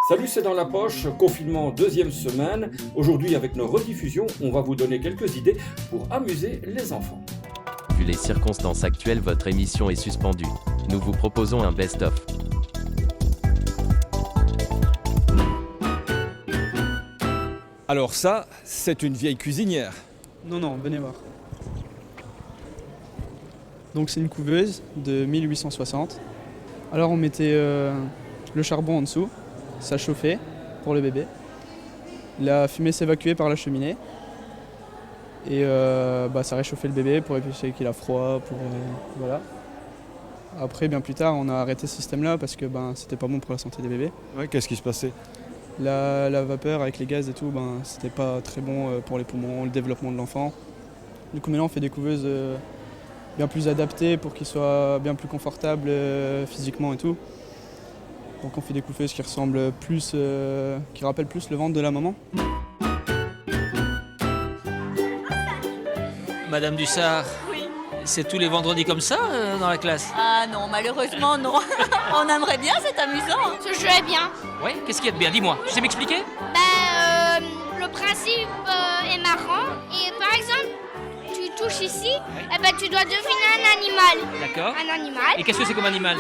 Salut, c'est dans la poche, confinement deuxième semaine. Aujourd'hui, avec nos rediffusions, on va vous donner quelques idées pour amuser les enfants. Vu les circonstances actuelles, votre émission est suspendue. Nous vous proposons un best-of. Alors ça, c'est une vieille cuisinière. Non, venez voir. Donc c'est une couveuse de 1860. Alors on mettait le charbon en dessous, ça chauffait pour le bébé. La fumée s'évacuait par la cheminée et ça réchauffait le bébé pour éviter qu'il a froid, voilà. Après, bien plus tard, on a arrêté ce système-là parce que c'était pas bon pour la santé des bébés. Ouais, qu'est-ce qui se passait? La vapeur avec les gaz et tout, c'était pas très bon pour les poumons, le développement de l'enfant. Du coup, maintenant, on fait des couveuses bien plus adaptées pour qu'ils soient bien plus confortables physiquement et tout. Donc, on fait des couveuses qui ressemblent plus, qui rappellent plus le ventre de la maman. Madame Dussard, Oui. c'est tous les vendredis comme ça dans la classe? Ah non, malheureusement non. On aimerait bien, c'est amusant. Ce jeu est bien. Oui, qu'est-ce qu'il y a de bien? Dis-moi, tu sais m'expliquer? Le principe est marrant. Et par exemple, tu touches ici, tu dois deviner un animal. D'accord. Un animal. Et qu'est-ce que c'est comme animal?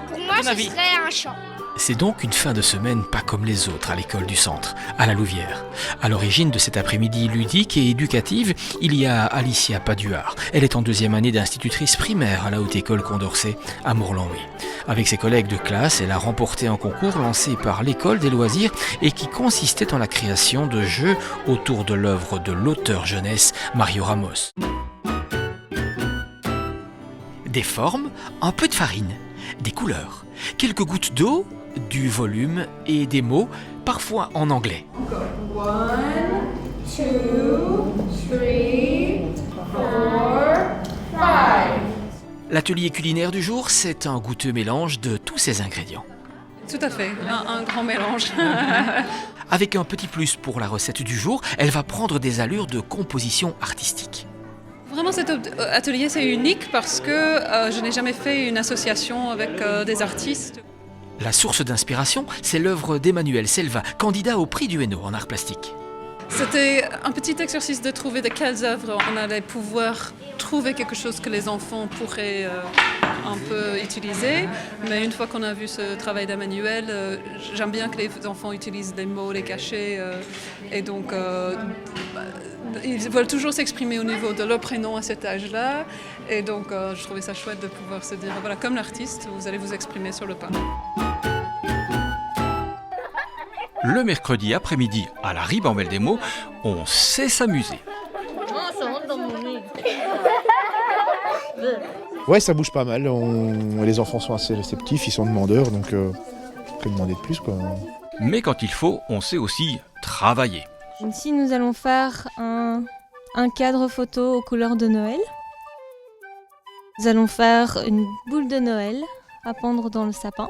Pour moi, ton ce avis? serait un chat. C'est donc une fin de semaine pas comme les autres à l'école du centre, à la Louvière. À l'origine de cet après-midi ludique et éducative, il y a Alicia Paduard. Elle est en deuxième année d'institutrice primaire à la Haute École Condorcet à Morlanlouis. Avec ses collègues de classe, elle a remporté un concours lancé par l'École des loisirs et qui consistait en la création de jeux autour de l'œuvre de l'auteur jeunesse Mario Ramos. Des formes, un peu de farine, des couleurs, quelques gouttes d'eau, du volume et des mots, parfois en anglais. 1, 2, 3, 4, 5. L'atelier culinaire du jour, c'est un goûteux mélange de tous ces ingrédients. Tout à fait, un grand mélange. Avec un petit plus pour la recette du jour, elle va prendre des allures de composition artistique. Vraiment, cet atelier, c'est unique parce que je n'ai jamais fait une association avec des artistes. La source d'inspiration, c'est l'œuvre d'Emmanuel Selva, candidat au prix du Hainaut en art plastique. C'était un petit exercice de trouver de quelles œuvres on allait pouvoir trouver quelque chose que les enfants pourraient un peu utiliser. Mais une fois qu'on a vu ce travail d'Emmanuel, j'aime bien que les enfants utilisent des mots, les cachets. Et donc, ils veulent toujours s'exprimer au niveau de leur prénom à cet âge-là. Et donc, je trouvais ça chouette de pouvoir se dire, voilà, comme l'artiste, vous allez vous exprimer sur le pain. Le mercredi après-midi, à la ribambelle des mots, on sait s'amuser. Ouais, ça bouge pas mal. Les enfants sont assez réceptifs, ils sont demandeurs, donc que demander de plus, quoi. Mais quand il faut, on sait aussi travailler. Ici, nous allons faire un cadre photo aux couleurs de Noël. Nous allons faire une boule de Noël à pendre dans le sapin.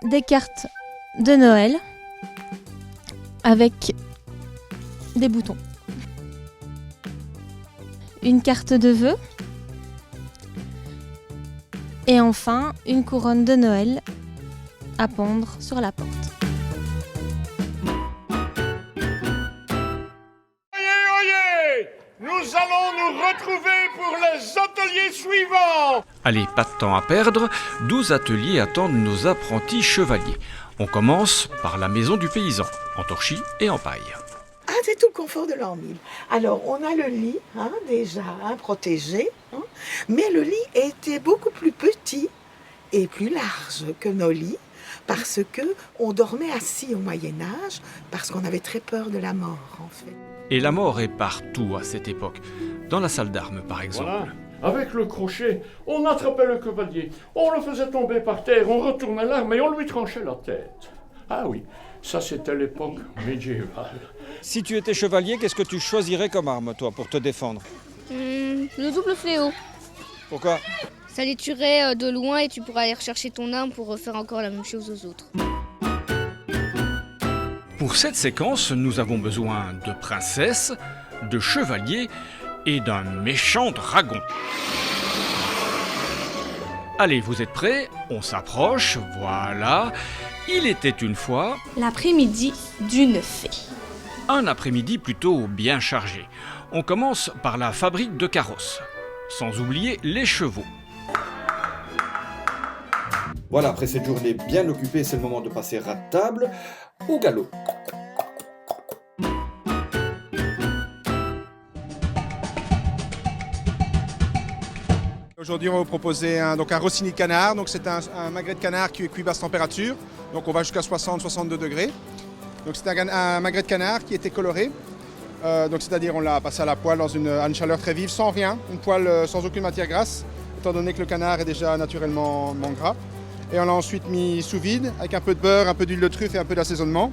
Des cartes de Noël avec des boutons. Une carte de vœux. Et enfin, une couronne de Noël à pendre sur la porte. Nous allons nous retrouver pour les ateliers suivants. Allez, pas de temps à perdre, 12 ateliers attendent nos apprentis chevaliers. On commence par la maison du paysan, en torchis et en paille. C'est tout le confort de leur lit. Alors, on a le lit, déjà, protégé, mais le lit était beaucoup plus petit et plus large que nos lits, parce qu'on dormait assis au Moyen-Âge, parce qu'on avait très peur de la mort, en fait. Et la mort est partout à cette époque. Dans la salle d'armes, par exemple. Voilà. Avec le crochet, on attrapait le cavalier, on le faisait tomber par terre, on retournait l'arme et on lui tranchait la tête. Ah oui, ça c'était l'époque médiévale. Si tu étais chevalier, qu'est-ce que tu choisirais comme arme, toi, pour te défendre? Le double fléau. Pourquoi? Ça les tuerait de loin et tu pourras aller rechercher ton arme pour refaire encore la même chose aux autres. Pour cette séquence, nous avons besoin de princesses, de chevaliers et d'un méchant dragon. Allez, vous êtes prêts? On s'approche, voilà. Il était une fois... L'après-midi d'une fée. Un après-midi plutôt bien chargé. On commence par la fabrique de carrosses. Sans oublier les chevaux. Voilà, après cette journée bien occupée, c'est le moment de passer à table au galop. Aujourd'hui, on va vous proposer un rossini de canard. Donc, c'est un magret de canard qui est cuit basse température. Donc, on va jusqu'à 60-62 degrés. Donc, c'est un magret de canard qui a été coloré. C'est-à-dire, on l'a passé à la poêle à une chaleur très vive, sans rien, une poêle sans aucune matière grasse, étant donné que le canard est déjà naturellement gras. Et on l'a ensuite mis sous vide avec un peu de beurre, un peu d'huile de truffe et un peu d'assaisonnement.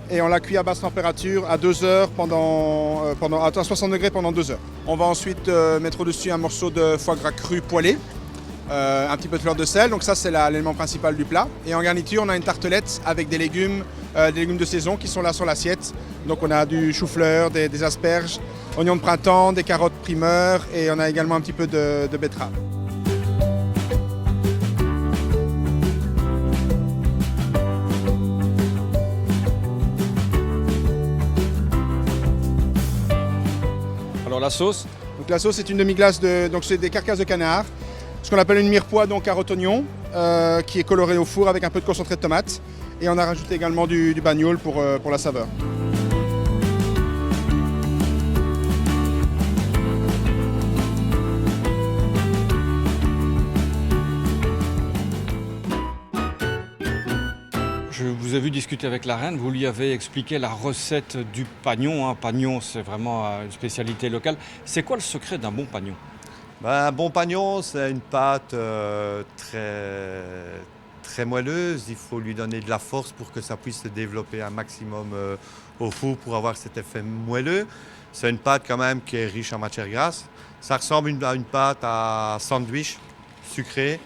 Et on l'a cuit à basse température à 2 heures à 60 degrés pendant 2 heures. On va ensuite mettre au-dessus un morceau de foie gras cru poêlé, un petit peu de fleur de sel, donc ça c'est l'élément principal du plat. Et en garniture, on a une tartelette avec des légumes de saison qui sont là sur l'assiette. Donc on a du chou-fleur, des asperges, oignons de printemps, des carottes primeurs et on a également un petit peu de betterave. Alors la sauce? Donc la sauce c'est une demi-glace donc c'est des carcasses de canard, ce qu'on appelle une mirepoix, donc carotte oignon, qui est colorée au four avec un peu de concentré de tomate. Et on a rajouté également du bagnoul pour la saveur. Je vous ai vu discuter avec la reine, vous lui avez expliqué la recette du pagnon. Pagnon, c'est vraiment une spécialité locale. C'est quoi le secret d'un bon pagnon? Un bon pagnon, c'est une pâte très moelleuse. Il faut lui donner de la force pour que ça puisse se développer un maximum au four pour avoir cet effet moelleux. C'est une pâte quand même qui est riche en matière grasse. Ça ressemble à une pâte à sandwich sucrée,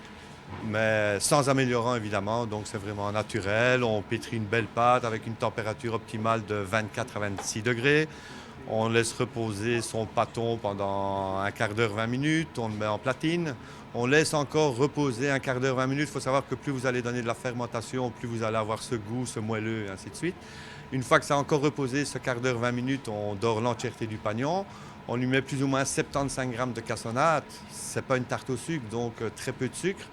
mais sans améliorant évidemment, donc c'est vraiment naturel. On pétrit une belle pâte avec une température optimale de 24 à 26 degrés. On laisse reposer son pâton pendant un quart d'heure, 20 minutes, on le met en platine. On laisse encore reposer un quart d'heure, 20 minutes. Il faut savoir que plus vous allez donner de la fermentation, plus vous allez avoir ce goût, ce moelleux, et ainsi de suite. Une fois que ça a encore reposé, ce quart d'heure, 20 minutes, on dore l'entièreté du pagnon. On lui met plus ou moins 75 grammes de cassonade. Ce n'est pas une tarte au sucre, donc très peu de sucre.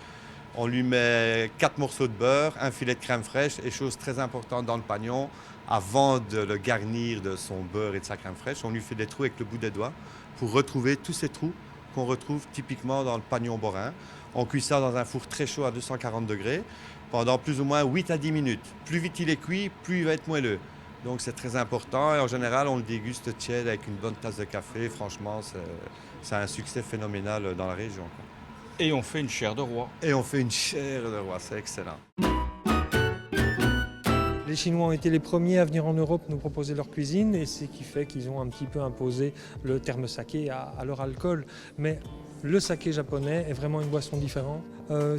On lui met 4 morceaux de beurre, un filet de crème fraîche et chose très importante dans le pagnon, avant de le garnir de son beurre et de sa crème fraîche, on lui fait des trous avec le bout des doigts pour retrouver tous ces trous qu'on retrouve typiquement dans le pagnon borin. On cuit ça dans un four très chaud à 240 degrés pendant plus ou moins 8 à 10 minutes. Plus vite il est cuit, plus il va être moelleux. Donc c'est très important et en général on le déguste tiède avec une bonne tasse de café. Franchement, c'est un succès phénoménal dans la région. Et on fait une chair de roi. Et on fait une chair de roi, c'est excellent. Les Chinois ont été les premiers à venir en Europe nous proposer leur cuisine et c'est ce qui fait qu'ils ont un petit peu imposé le terme saké à leur alcool. Mais le saké japonais est vraiment une boisson différente.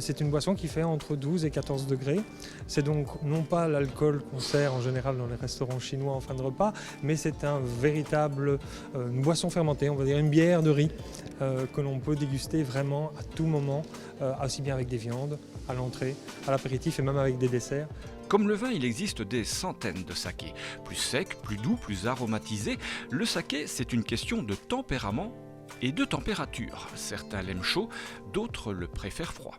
C'est une boisson qui fait entre 12 et 14 degrés. C'est donc non pas l'alcool qu'on sert en général dans les restaurants chinois en fin de repas, mais c'est une boisson fermentée, on va dire une bière de riz que l'on peut déguster vraiment à tout moment, aussi bien avec des viandes, à l'entrée, à l'apéritif et même avec des desserts. Comme le vin, il existe des centaines de sakés. Plus sec, plus doux, plus aromatisé. Le saké, c'est une question de tempérament et de température. Certains l'aiment chaud, d'autres le préfèrent froid.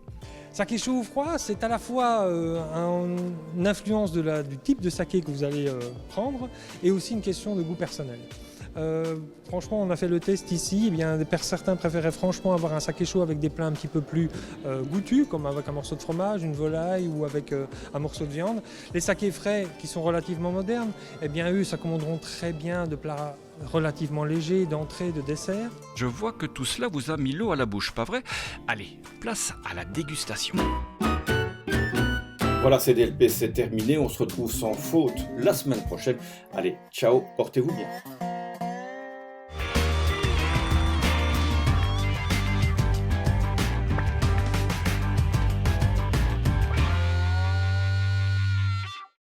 Saké chaud ou froid, c'est à la fois une influence du type de saké que vous allez prendre et aussi une question de goût personnel. Franchement, on a fait le test ici. Eh bien, certains préféraient franchement avoir un saké chaud avec des plats un petit peu plus goûtus, comme avec un morceau de fromage, une volaille ou avec un morceau de viande. Les sakés frais, qui sont relativement modernes, eh bien, eux s'accommoderont très bien de plats relativement légers, d'entrée, de dessert. Je vois que tout cela vous a mis l'eau à la bouche, pas vrai? Allez, place à la dégustation. Voilà, CDLP, c'est terminé. On se retrouve sans faute la semaine prochaine. Allez, ciao, portez-vous bien.